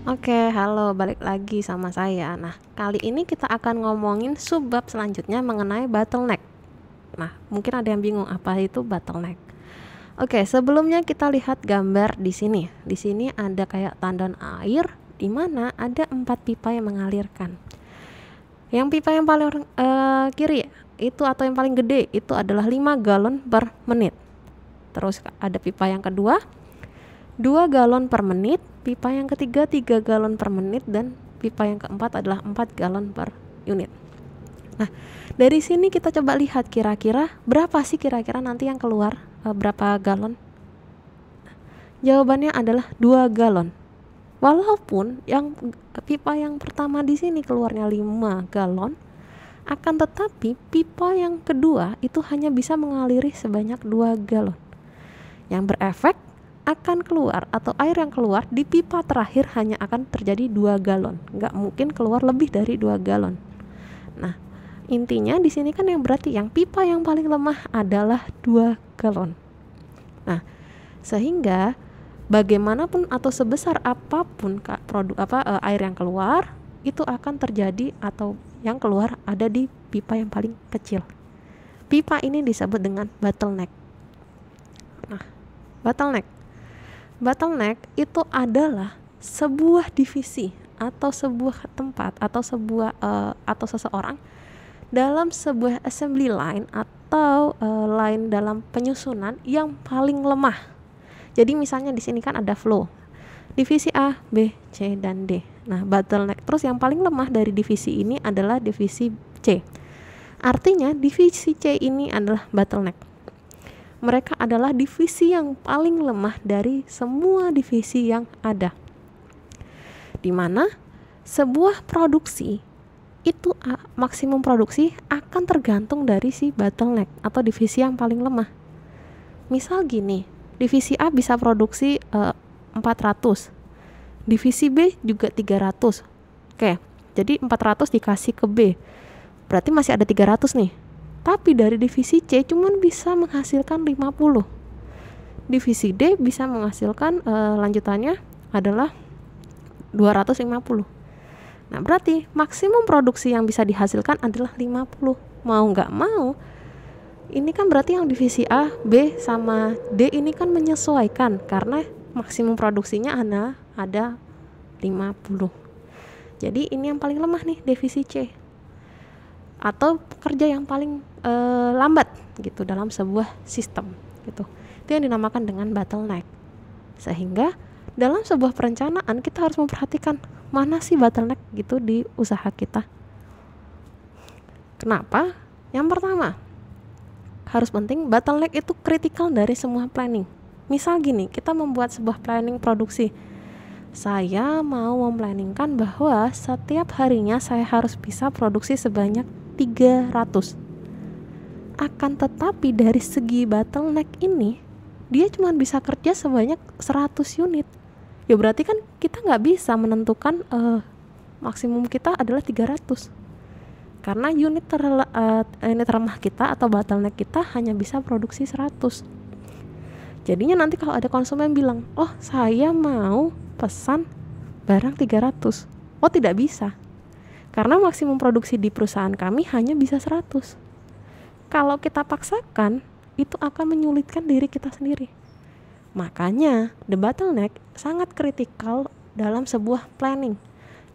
Oke, halo, balik lagi sama saya. Nah, kali ini kita akan ngomongin subbab selanjutnya mengenai bottleneck. Nah, mungkin ada yang bingung apa itu bottleneck. Oke, sebelumnya kita lihat gambar di sini. Di sini ada kayak tandan air di mana ada 4 pipa yang mengalirkan. Yang pipa yang paling kiri itu atau yang paling gede itu adalah 5 galon per menit. Terus ada pipa yang kedua 2 galon per menit, pipa yang ketiga 3 galon per menit, dan pipa yang keempat adalah 4 galon per unit. Nah, dari sini kita coba lihat kira-kira berapa sih kira-kira nanti yang keluar, berapa galon? Jawabannya adalah 2 galon. Walaupun yang pipa yang pertama di sini keluarnya 5 galon, akan tetapi pipa yang kedua itu hanya bisa mengaliri sebanyak 2 galon. Yang berefek akan keluar atau air yang keluar di pipa terakhir hanya akan terjadi 2 galon. Nggak mungkin keluar lebih dari 2 galon. Nah, intinya di sini kan yang berarti yang pipa yang paling lemah adalah 2 galon. Nah, sehingga bagaimanapun atau sebesar apapun air yang keluar itu akan terjadi atau yang keluar ada di pipa yang paling kecil. Pipa ini disebut dengan bottleneck. Nah, bottleneck itu adalah sebuah divisi atau sebuah tempat atau atau seseorang dalam sebuah assembly line atau line dalam penyusunan yang paling lemah. Jadi misalnya di sini kan ada flow. Divisi A, B, C, dan D. Nah, bottleneck terus yang paling lemah dari divisi ini adalah divisi C. Artinya divisi C ini adalah bottleneck. Mereka adalah divisi yang paling lemah dari semua divisi yang ada. Di mana sebuah produksi itu maksimum produksi akan tergantung dari si bottleneck atau divisi yang paling lemah. Misal gini, divisi A bisa produksi 400. Divisi B juga 300. Oke, jadi 400 dikasih ke B. Berarti masih ada 300 nih. Tapi dari divisi C cuman bisa menghasilkan 50. Divisi D bisa menghasilkan lanjutannya adalah 250. Nah, berarti maksimum produksi yang bisa dihasilkan adalah 50. Mau nggak mau, ini kan berarti yang divisi A, B, sama D ini kan menyesuaikan karena maksimum produksinya ada 50. Jadi ini yang paling lemah nih, divisi C. Atau pekerja yang paling lambat gitu dalam sebuah sistem gitu. Itu yang dinamakan dengan bottleneck. Sehingga dalam sebuah perencanaan kita harus memperhatikan mana sih bottleneck gitu di usaha kita. Kenapa? Yang pertama, harus penting bottleneck itu kritikal dari semua planning. Misal gini, kita membuat sebuah planning produksi. Saya mau memplanningkan bahwa setiap harinya saya harus bisa produksi sebanyak 300. Akan tetapi dari segi bottleneck ini dia cuma bisa kerja sebanyak 100 unit. Ya berarti kan kita nggak bisa menentukan maksimum kita adalah 300. Karena unit terlemah kita atau bottleneck kita hanya bisa produksi 100. Jadinya nanti kalau ada konsumen bilang, "Oh, saya mau pesan barang 300." Oh, tidak bisa. Karena maksimum produksi di perusahaan kami hanya bisa 100. Kalau kita paksakan, itu akan menyulitkan diri kita sendiri. Makanya, the bottleneck sangat kritikal dalam sebuah planning.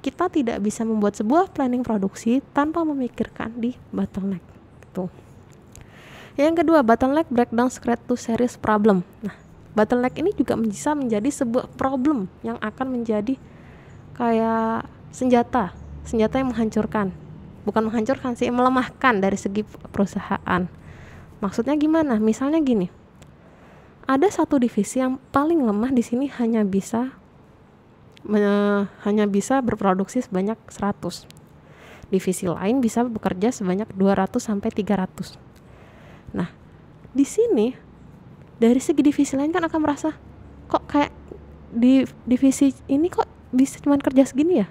Kita tidak bisa membuat sebuah planning produksi tanpa memikirkan di bottleneck. Tuh. Yang kedua, bottleneck breakdown straight to serious problem. Nah, bottleneck ini juga bisa menjadi sebuah problem yang akan menjadi kayak senjata yang menghancurkan. Bukan menghancurkan sih, melemahkan dari segi perusahaan. Maksudnya gimana? Misalnya gini. Ada satu divisi yang paling lemah di sini hanya bisa berproduksi sebanyak 100. Divisi lain bisa bekerja sebanyak 200 sampai 300. Nah, di sini dari segi divisi lain kan akan merasa kok kayak di divisi ini kok bisa cuma kerja segini ya?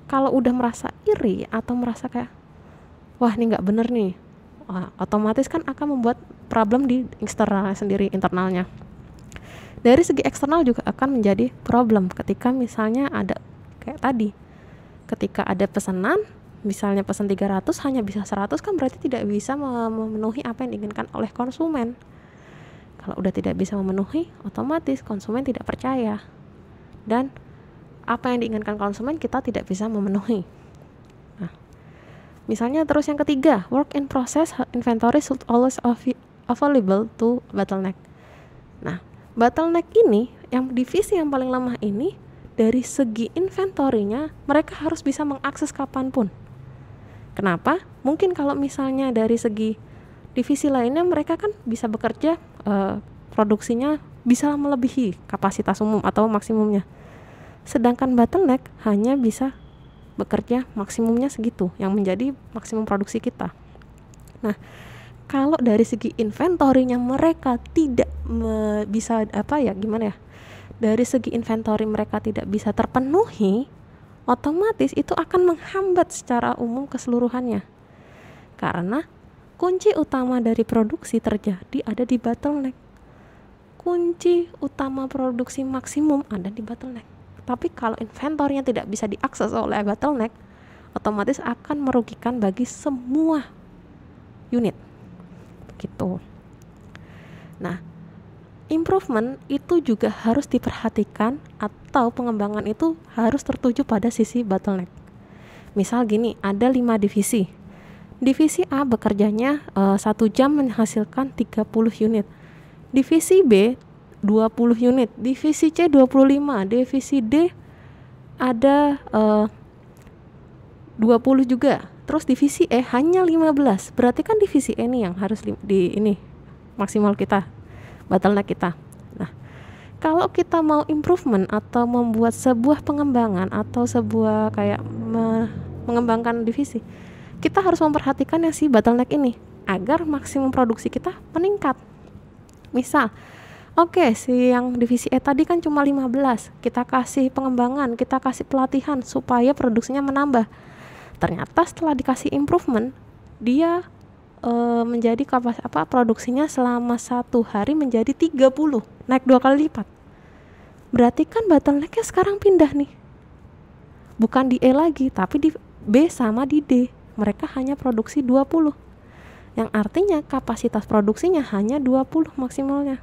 Kalau udah merasa iri atau merasa kayak wah ini nggak bener nih, otomatis kan akan membuat problem di internalnya. Dari segi eksternal juga akan menjadi problem ketika misalnya ada kayak tadi, ketika ada pesanan, misalnya pesan 300 hanya bisa 100, kan berarti tidak bisa memenuhi apa yang diinginkan oleh konsumen. Kalau udah tidak bisa memenuhi, otomatis konsumen tidak percaya, dan apa yang diinginkan konsumen kita tidak bisa memenuhi. Nah, misalnya terus yang ketiga, work in process inventory should always available to bottleneck. Nah, bottleneck ini, yang divisi yang paling lemah ini, dari segi inventorinya mereka harus bisa mengakses kapanpun. Kenapa? Mungkin kalau misalnya dari segi divisi lainnya mereka kan bisa bekerja, produksinya bisa melebihi kapasitas umum atau maksimumnya. Sedangkan bottleneck hanya bisa bekerja maksimumnya segitu, yang menjadi maksimum produksi kita. Nah, kalau dari segi inventorinya mereka tidak bisa dari segi inventory mereka tidak bisa terpenuhi, otomatis itu akan menghambat secara umum keseluruhannya. Karena kunci utama dari produksi terjadi ada di bottleneck. Kunci utama produksi maksimum ada di bottleneck. Tapi kalau inventornya tidak bisa diakses oleh bottleneck, otomatis akan merugikan bagi semua unit. Begitu. Nah, improvement itu juga harus diperhatikan, atau pengembangan itu harus tertuju pada sisi bottleneck. Misal gini, ada 5 divisi. Divisi A bekerjanya 1 jam menghasilkan 30 unit. Divisi B 20 unit, divisi C 25, divisi D ada 20 juga. Terus divisi E hanya 15. Berarti kan divisi E ini yang harus maksimal kita, bottleneck kita. Nah, kalau kita mau improvement atau membuat sebuah pengembangan atau sebuah kayak mengembangkan divisi, kita harus memperhatikan yang si bottleneck ini agar maksimum produksi kita meningkat. Misal, si yang divisi E tadi kan cuma 15, kita kasih pengembangan, kita kasih pelatihan supaya produksinya menambah. Ternyata setelah dikasih improvement, dia menjadi produksinya selama 1 hari menjadi 30, naik 2 kali lipat. Berarti kan bottlenecknya sekarang pindah nih, bukan di E lagi, tapi di B sama di D. Mereka hanya produksi 20, yang artinya kapasitas produksinya hanya 20 maksimalnya.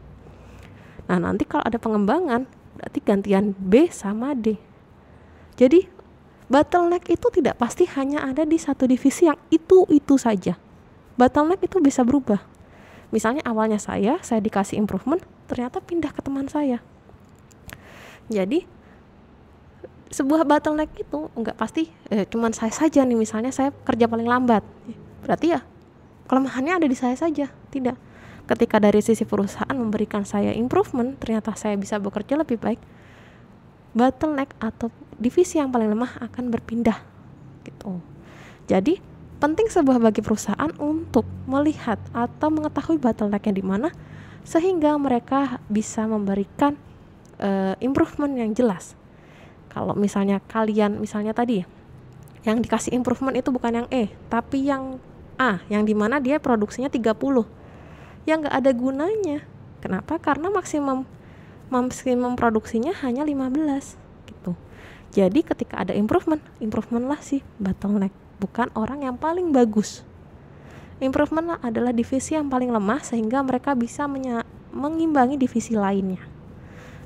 Nah, nanti kalau ada pengembangan, berarti gantian B sama D. Jadi bottleneck itu tidak pasti hanya ada di satu divisi yang itu saja. Bottleneck itu bisa berubah. Misalnya awalnya saya dikasih improvement, ternyata pindah ke teman saya. Jadi sebuah bottleneck itu enggak pasti cuman saya saja nih, misalnya saya kerja paling lambat. Berarti ya kelemahannya ada di saya saja. Tidak. Ketika dari sisi perusahaan memberikan saya improvement, ternyata saya bisa bekerja lebih baik, bottleneck atau divisi yang paling lemah akan berpindah gitu. Jadi penting sebuah bagi perusahaan untuk melihat atau mengetahui bottlenecknya di mana, sehingga mereka bisa memberikan improvement yang jelas. Kalau misalnya tadi yang dikasih improvement itu bukan yang E, tapi yang A, yang dimana dia produksinya 30, yang gak ada gunanya. Kenapa? Karena maksimum produksinya hanya 15 gitu. Jadi ketika ada improvement lah si bottleneck, bukan orang yang paling bagus. Improvement lah adalah divisi yang paling lemah, sehingga mereka bisa mengimbangi divisi lainnya.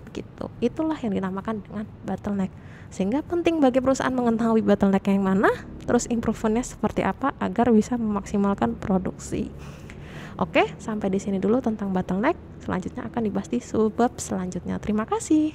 Begitu. Itulah yang dinamakan dengan bottleneck. Sehingga penting bagi perusahaan mengetahui bottleneck yang mana, terus improvementnya seperti apa agar bisa memaksimalkan produksi. Oke, sampai di sini dulu tentang bottleneck. Selanjutnya akan dibahas di subbab selanjutnya. Terima kasih.